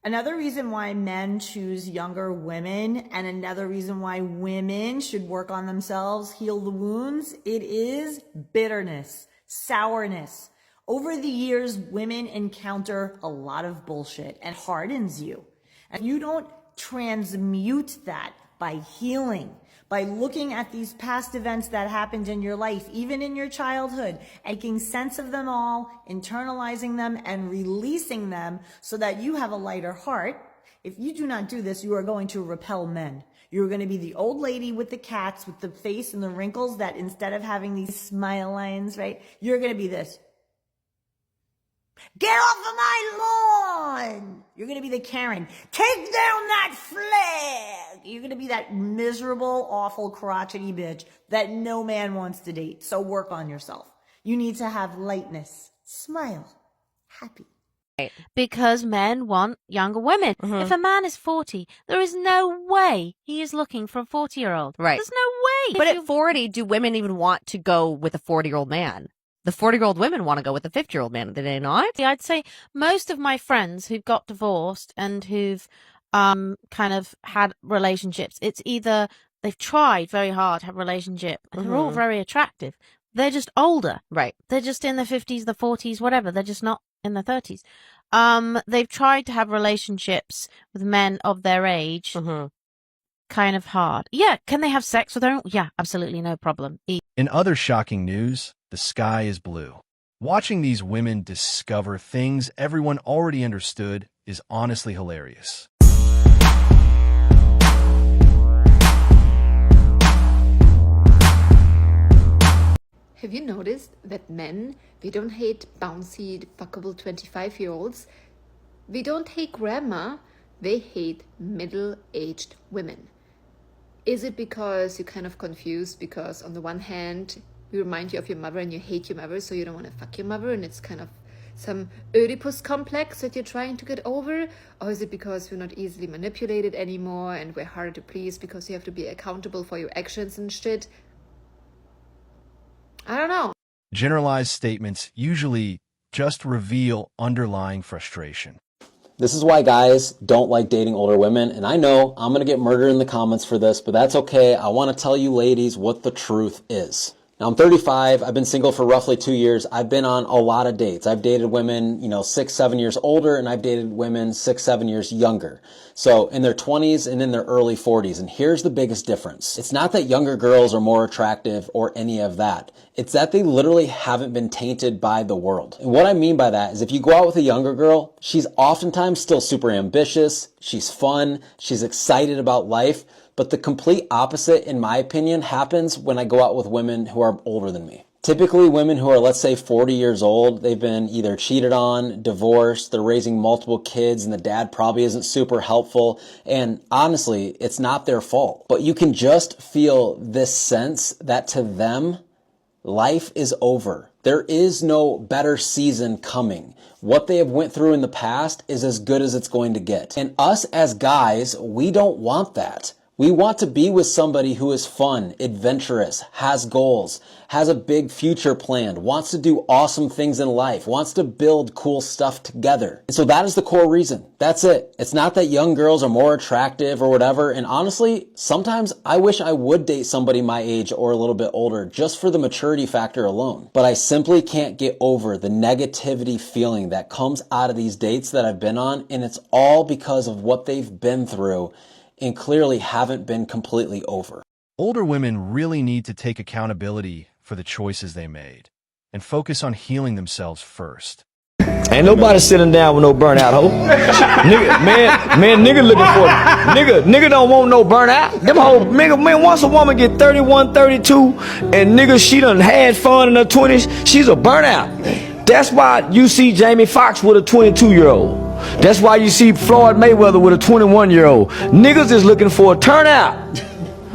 Another reason why men choose younger women, and another reason why women should work on themselves, heal the wounds, it is bitterness, sourness. Over the years, women encounter a lot of bullshit and hardens you. And you don't transmute that by healing, by looking at these past events that happened in your life, even in your childhood, making sense of them all, internalizing them, and releasing them so that you have a lighter heart. If you do not do this, you are going to repel men. You're going to be the old lady with the cats, with the face and the wrinkles that instead of having these smile lines, right, you're going to be this. Get off of my lawn! You're going to be the Karen. Take down that flag! You're going to be that miserable, awful, crotchety bitch that no man wants to date. So work on yourself. You need to have lightness. Smile. Happy. Because men want younger women. If a man is 40, there is no way he is looking for a 40-year-old. Right. There's no way. But at 40, do women even want to go with a 40-year-old man? The 40-year-old women want to go with the 50-year-old man, do they not? I'd say most of my friends who've got divorced and who've kind of had relationships, it's either they've tried very hard to have a relationship and they're all very attractive. They're just older. Right. They're just in the 50s, the 40s, whatever. They're just not in their 30s. They've tried to have relationships with men of their age. Kind of hard. Yeah. Can they have sex with their own? Yeah, absolutely no problem. In other shocking news, the sky is blue. Watching these women discover things everyone already understood is honestly hilarious. Have you noticed that men, we don't hate bouncy, fuckable 25-year-olds? We don't hate grandma, they hate middle-aged women. Is it because you're kind of confused because on the one hand, we remind you of your mother and you hate your mother, so you don't want to fuck your mother, and it's kind of some Oedipus complex that you're trying to get over? Or is it because we're not easily manipulated anymore and we're harder to please because you have to be accountable for your actions and shit? I don't know. Generalized statements usually just reveal underlying frustration. This is why guys don't like dating older women, and I know I'm going to get murdered in the comments for this, but that's okay. I want to tell you ladies what the truth is. Now, I'm 35. I've been single for roughly 2 years. I've been on a lot of dates. I've dated women, 6, 7 years older, and I've dated women 6, 7 years younger. So in their 20s and in their early 40s. And here's the biggest difference. It's not that younger girls are more attractive or any of that. It's that they literally haven't been tainted by the world. And what I mean by that is if you go out with a younger girl, she's oftentimes still super ambitious. She's fun. She's excited about life. But the complete opposite, in my opinion, happens when I go out with women who are older than me. Typically, women who are, let's say, 40 years old, they've been either cheated on, divorced, they're raising multiple kids, and the dad probably isn't super helpful. And honestly, it's not their fault. But you can just feel this sense that to them, life is over. There is no better season coming. What they have went through in the past is as good as it's going to get. And us as guys, we don't want that. We want to be with somebody who is fun, adventurous, has goals, has a big future planned, wants to do awesome things in life, wants to build cool stuff together. And so that is the core reason. That's it. It's not that young girls are more attractive or whatever. And honestly, sometimes I wish I would date somebody my age or a little bit older just for the maturity factor alone. But I simply can't get over the negativity feeling that comes out of these dates that I've been on. And it's all because of what they've been through and clearly haven't been completely over. Older women really need to take accountability for the choices they made and focus on healing themselves first. Ain't nobody sitting down with no burnout, ho. Nigga looking for nigga don't want no burnout. Them whole man, once a woman get 31, 32, and nigga she done had fun in her 20s, she's a burnout. That's why you see Jamie Foxx with a 22-year-old. That's why you see Floyd Mayweather with a 21-year-old. Niggas is looking for a turnout,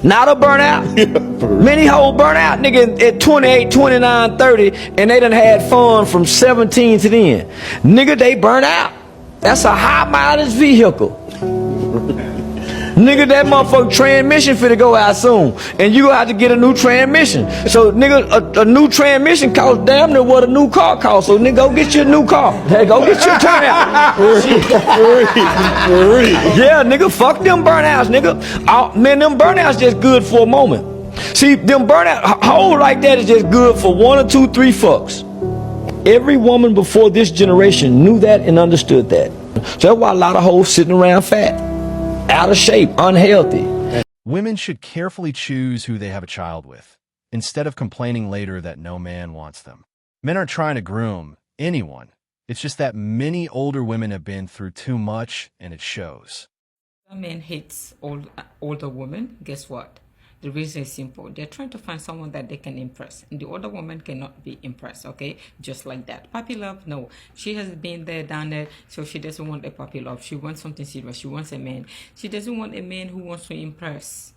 not a burnout. Many whole burnout, nigga, at 28, 29, 30, and they done had fun from 17 to then. Nigga, they burn out. That's a high mileage vehicle. Nigga, that motherfucking transmission finna go out soon. And you gonna have to get a new transmission. So, nigga, a new transmission costs damn near what a new car costs. So, nigga, go get you a new car. Hey, go get your turnout. Yeah, nigga, fuck them burnouts, nigga. Man, them burnouts just good for a moment. See, them burnout, hole like that is just good for 1 or 2, 3 fucks. Every woman before this generation knew that and understood that. So that's why a lot of hoes sitting around fat, out of shape, unhealthy. Women should carefully choose who they have a child with, instead of complaining later that no man wants them. Men aren't trying to groom anyone. It's just that many older women have been through too much, and it shows. Men hates older women. Guess what? The reason is simple. They're trying to find someone that they can impress. And the older woman cannot be impressed, okay? Just like that. Puppy love? No. She has been there, done there, so she doesn't want a puppy love. She wants something serious. She wants a man. She doesn't want a man who wants to impress,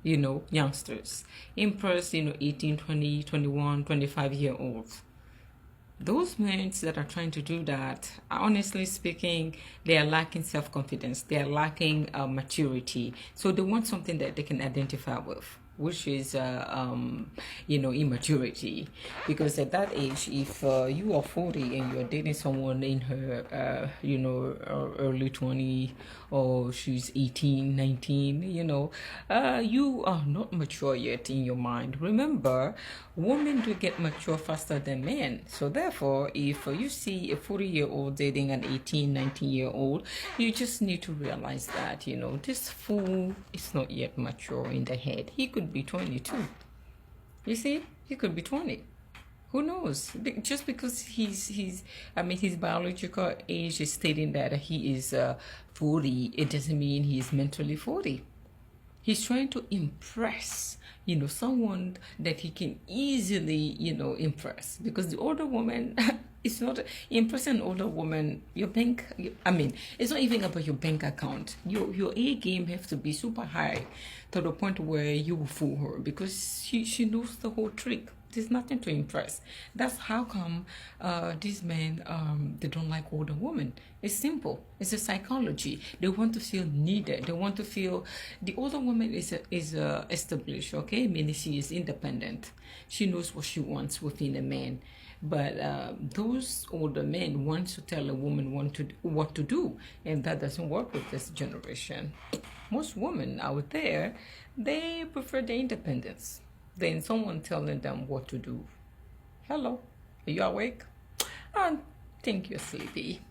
youngsters. Impress, 18, 20, 21, 25-year-olds. Those men that are trying to do that, honestly speaking, they are lacking self-confidence. They are lacking maturity. So they want something that they can identify with, which is, immaturity. Because at that age, if you are 40 and you're dating someone in her, early 20, or she's 18, 19, you are not mature yet in your mind. Remember, women do get mature faster than men. So therefore, if you see a 40-year-old dating an 18, 19-year-old, you just need to realize that, this fool is not yet mature in the head. He could be 22. You see, he could be 20. Who knows? Just because his biological age is stating that he is 40, it doesn't mean he is mentally 40. He's trying to impress, someone that he can easily, impress. Because the older woman, it's not impressing an older woman. It's not even about your bank account. Your A game has to be super high to the point where you will fool her, because she knows the whole trick. There's nothing to impress. That's how come these men they don't like older women. It's simple. It's a psychology. They want to feel needed. They want to feel the older woman is established. Okay, meaning she is independent. She knows what she wants within a man. But those older men want to tell a woman what to do, and that doesn't work with this generation. Most women out there, they prefer the independence than someone telling them what to do. Hello, are you awake? I think you're sleepy.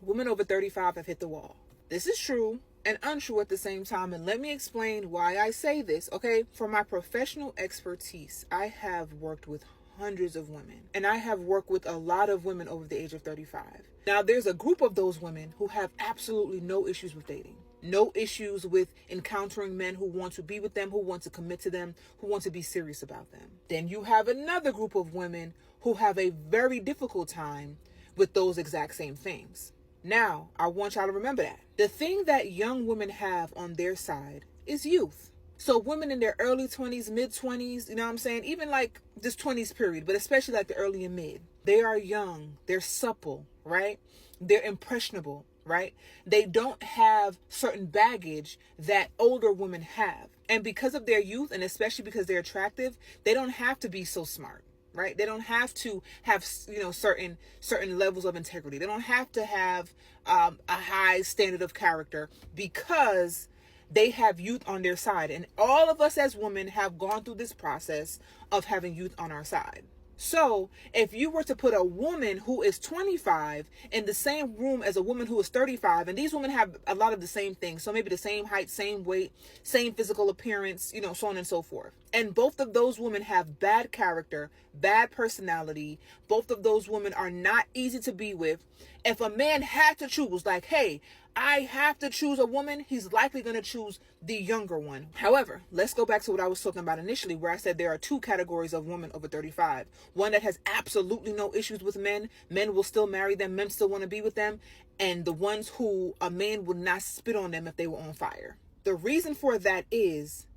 Women over 35 have hit the wall. This is true and untrue at the same time, and let me explain why I say this, okay? For my professional expertise, I have worked with hundreds of women, and I have worked with a lot of women over the age of 35. Now, there's a group of those women who have absolutely no issues with dating. No issues with encountering men who want to be with them, who want to commit to them, who want to be serious about them. Then you have another group of women who have a very difficult time with those exact same things. Now, I want y'all to remember that. The thing that young women have on their side is youth. So women in their early 20s, mid 20s, even like this 20s period, but especially like the early and mid, they are young, they're supple, right? They're impressionable. Right? They don't have certain baggage that older women have. And because of their youth, and especially because they're attractive, they don't have to be so smart, right? They don't have to have, certain levels of integrity. They don't have to have a high standard of character, because they have youth on their side. And all of us as women have gone through this process of having youth on our side. So if you were to put a woman who is 25 in the same room as a woman who is 35, and these women have a lot of the same things, so maybe the same height, same weight, same physical appearance, so on and so forth. And both of those women have bad character, bad personality. Both of those women are not easy to be with. If a man had to choose, like, hey, I have to choose a woman, he's likely going to choose the younger one. However, let's go back to what I was talking about initially, where I said there are two categories of women over 35. One that has absolutely no issues with men. Men will still marry them. Men still want to be with them. And the ones who a man would not spit on them if they were on fire. The reason for that is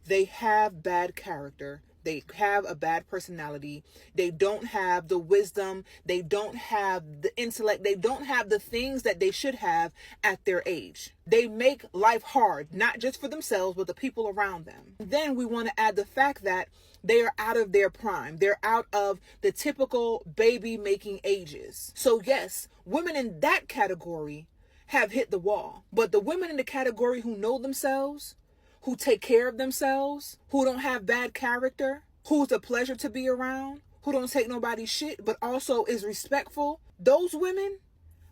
they have bad character. They have a bad personality. They don't have the wisdom. They don't have the intellect. They don't have the things that they should have at their age. They make life hard, not just for themselves, but the people around them. Then we want to add the fact that they are out of their prime. They're out of the typical baby making ages. So yes, women in that category have hit the wall. But the women in the category who know themselves, who take care of themselves, who don't have bad character, who's a pleasure to be around, who don't take nobody's shit, but also is respectful, those women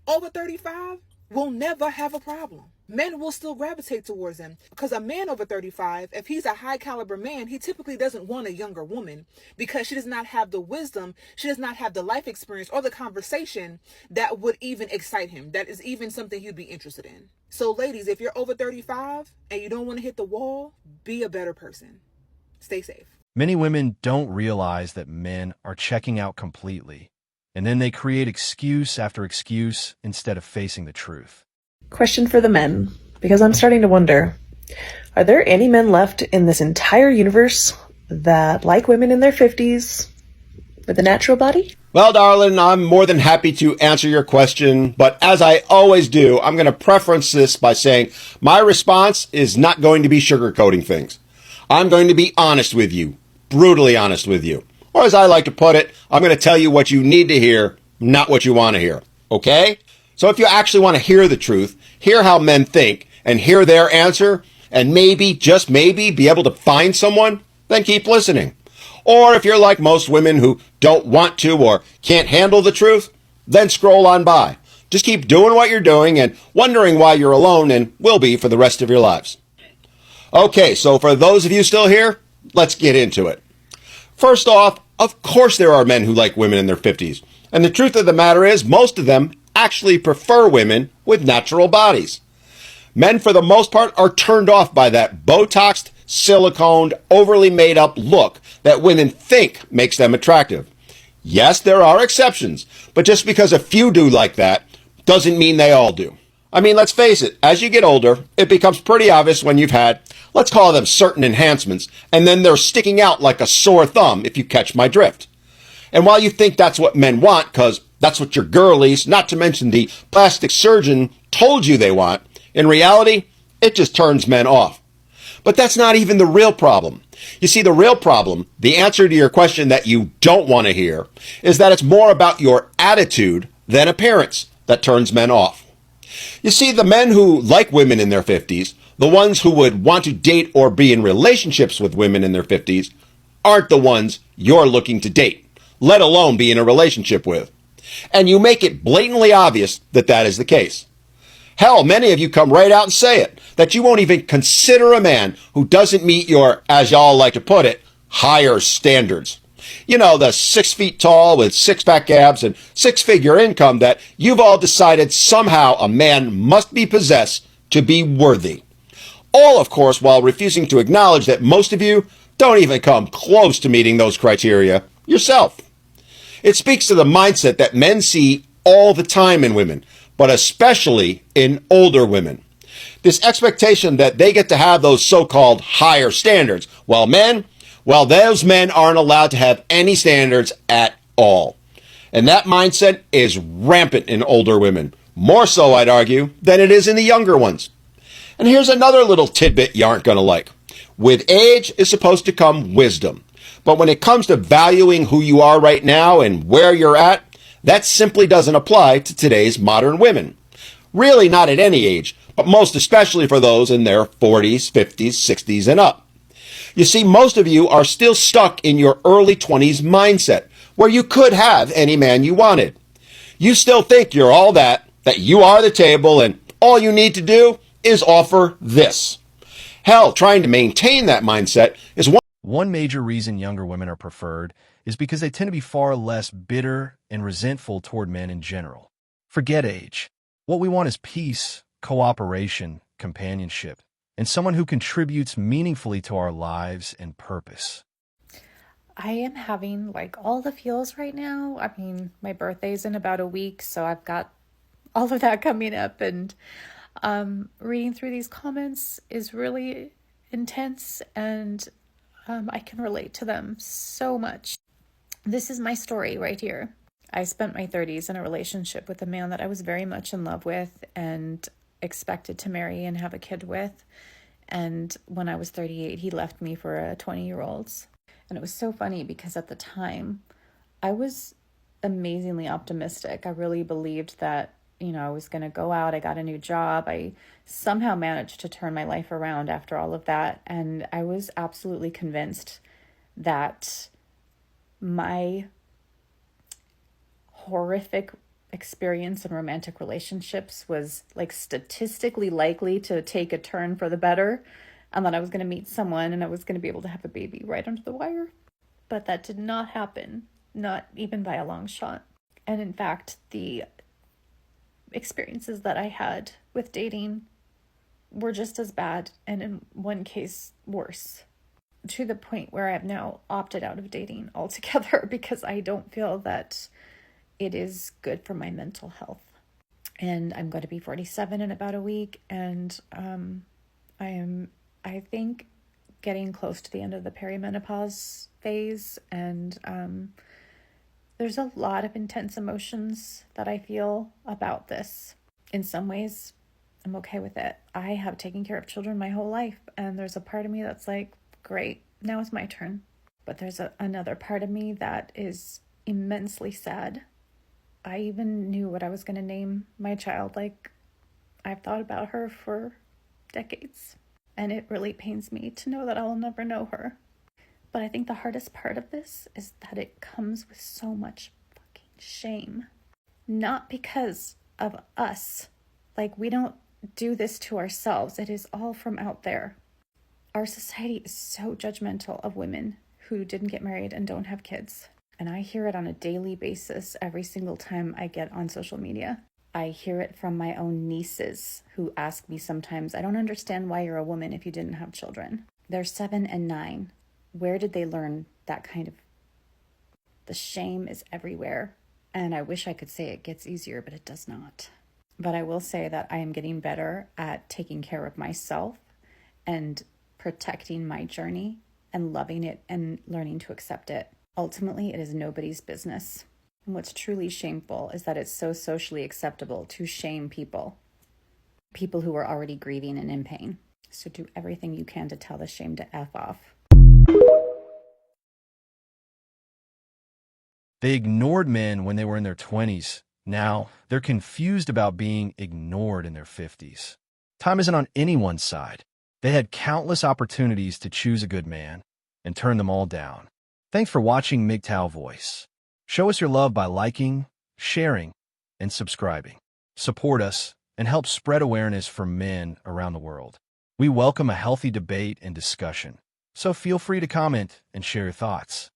over 35 will never have a problem. Men will still gravitate towards them, because a man over 35, if he's a high caliber man, he typically doesn't want a younger woman because she does not have the wisdom, she does not have the life experience or the conversation that would even excite him, that is even something he'd be interested in. So ladies, if you're over 35 and you don't want to hit the wall, be a better person. Stay safe. Many women don't realize that men are checking out completely, and then they create excuse after excuse instead of facing the truth. Question for the men, because I'm starting to wonder, are there any men left in this entire universe that like women in their 50s with a natural body? Well, darling, I'm more than happy to answer your question, but as I always do, I'm going to preference this by saying my response is not going to be sugarcoating things. I'm going to be honest with you, brutally honest with you. Or as I like to put it, I'm going to tell you what you need to hear, not what you want to hear. Okay? So if you actually want to hear the truth, hear how men think, and hear their answer, and maybe, just maybe, be able to find someone, then keep listening. Or if you're like most women who don't want to or can't handle the truth, then scroll on by. Just keep doing what you're doing and wondering why you're alone and will be for the rest of your lives. Okay, so for those of you still here, let's get into it. First off, of course there are men who like women in their 50s. And the truth of the matter is, most of them actually prefer women with natural bodies. Men, for the most part, are turned off by that Botoxed, siliconed, overly made up look that women think makes them attractive. Yes, there are exceptions, but just because a few do like that doesn't mean they all do. I mean, let's face it, as you get older, it becomes pretty obvious when you've had, let's call them certain enhancements, and then they're sticking out like a sore thumb, if you catch my drift. And while you think that's what men want, because that's what your girlies, not to mention the plastic surgeon, told you they want, in reality, it just turns men off. But that's not even the real problem. You see, the real problem, the answer to your question that you don't want to hear, is that it's more about your attitude than appearance that turns men off. You see, the men who like women in their 50s, the ones who would want to date or be in relationships with women in their 50s, aren't the ones you're looking to date, let alone be in a relationship with. And you make it blatantly obvious that that is the case. Hell, many of you come right out and say it, that you won't even consider a man who doesn't meet your, as y'all like to put it, higher standards. You know, the 6 feet tall with six-pack abs and six-figure income that you've all decided somehow a man must be possessed to be worthy. All, of course, while refusing to acknowledge that most of you don't even come close to meeting those criteria yourself. It speaks to the mindset that men see all the time in women, but especially in older women. This expectation that they get to have those so-called higher standards, while men, well, those men aren't allowed to have any standards at all. And that mindset is rampant in older women, more so, I'd argue, than it is in the younger ones. And here's another little tidbit you aren't going to like. With age is supposed to come wisdom. But when it comes to valuing who you are right now and where you're at, that simply doesn't apply to today's modern women. Really not at any age, but most especially for those in their 40s, 50s, 60s, and up. You see, most of you are still stuck in your early 20s mindset, where you could have any man you wanted. You still think you're all that you are the table, and all you need to do is offer this. Hell, trying to maintain that mindset is One major reason younger women are preferred is because they tend to be far less bitter and resentful toward men in general. Forget age. What we want is peace, cooperation, companionship, and someone who contributes meaningfully to our lives and purpose. I am having like all the feels right now. I mean, my birthday's in about a week, so I've got all of that coming up, and reading through these comments is really intense, and I can relate to them so much. This is my story right here. I spent my 30s in a relationship with a man that I was very much in love with and expected to marry and have a kid with. And when I was 38, he left me for a 20-year-old. And it was so funny because at the time, I was amazingly optimistic. I really believed that, I was going to go out. I got a new job. I somehow managed to turn my life around after all of that. And I was absolutely convinced that my horrific experience in romantic relationships was like statistically likely to take a turn for the better, and that I was going to meet someone and I was going to be able to have a baby right under the wire. But that did not happen, not even by a long shot. And in fact, the experiences that I had with dating were just as bad, and in one case worse, to the point where I've now opted out of dating altogether because I don't feel that it is good for my mental health. And I'm going to be 47 in about a week, and I think, getting close to the end of the perimenopause phase, and there's a lot of intense emotions that I feel about this. In some ways, I'm okay with it. I have taken care of children my whole life, and there's a part of me that's like, great, now it's my turn. But there's another part of me that is immensely sad. I even knew what I was going to name my child. Like, I've thought about her for decades, and it really pains me to know that I'll never know her. But I think the hardest part of this is that it comes with so much fucking shame. Not because of us. Like, we don't do this to ourselves. It is all from out there. Our society is so judgmental of women who didn't get married and don't have kids. And I hear it on a daily basis every single time I get on social media. I hear it from my own nieces who ask me sometimes, I don't understand why you're a woman if you didn't have children. They're 7 and 9. Where did they learn that kind of... The shame is everywhere. And I wish I could say it gets easier, but it does not. But I will say that I am getting better at taking care of myself and protecting my journey and loving it and learning to accept it. Ultimately, it is nobody's business. And what's truly shameful is that it's so socially acceptable to shame people who are already grieving and in pain. So do everything you can to tell the shame to F off. They ignored men when they were in their 20s. Now, they're confused about being ignored in their 50s. Time isn't on anyone's side. They had countless opportunities to choose a good man and turn them all down. Thanks for watching MGTOW Voice. Show us your love by liking, sharing, and subscribing. Support us and help spread awareness for men around the world. We welcome a healthy debate and discussion, so feel free to comment and share your thoughts.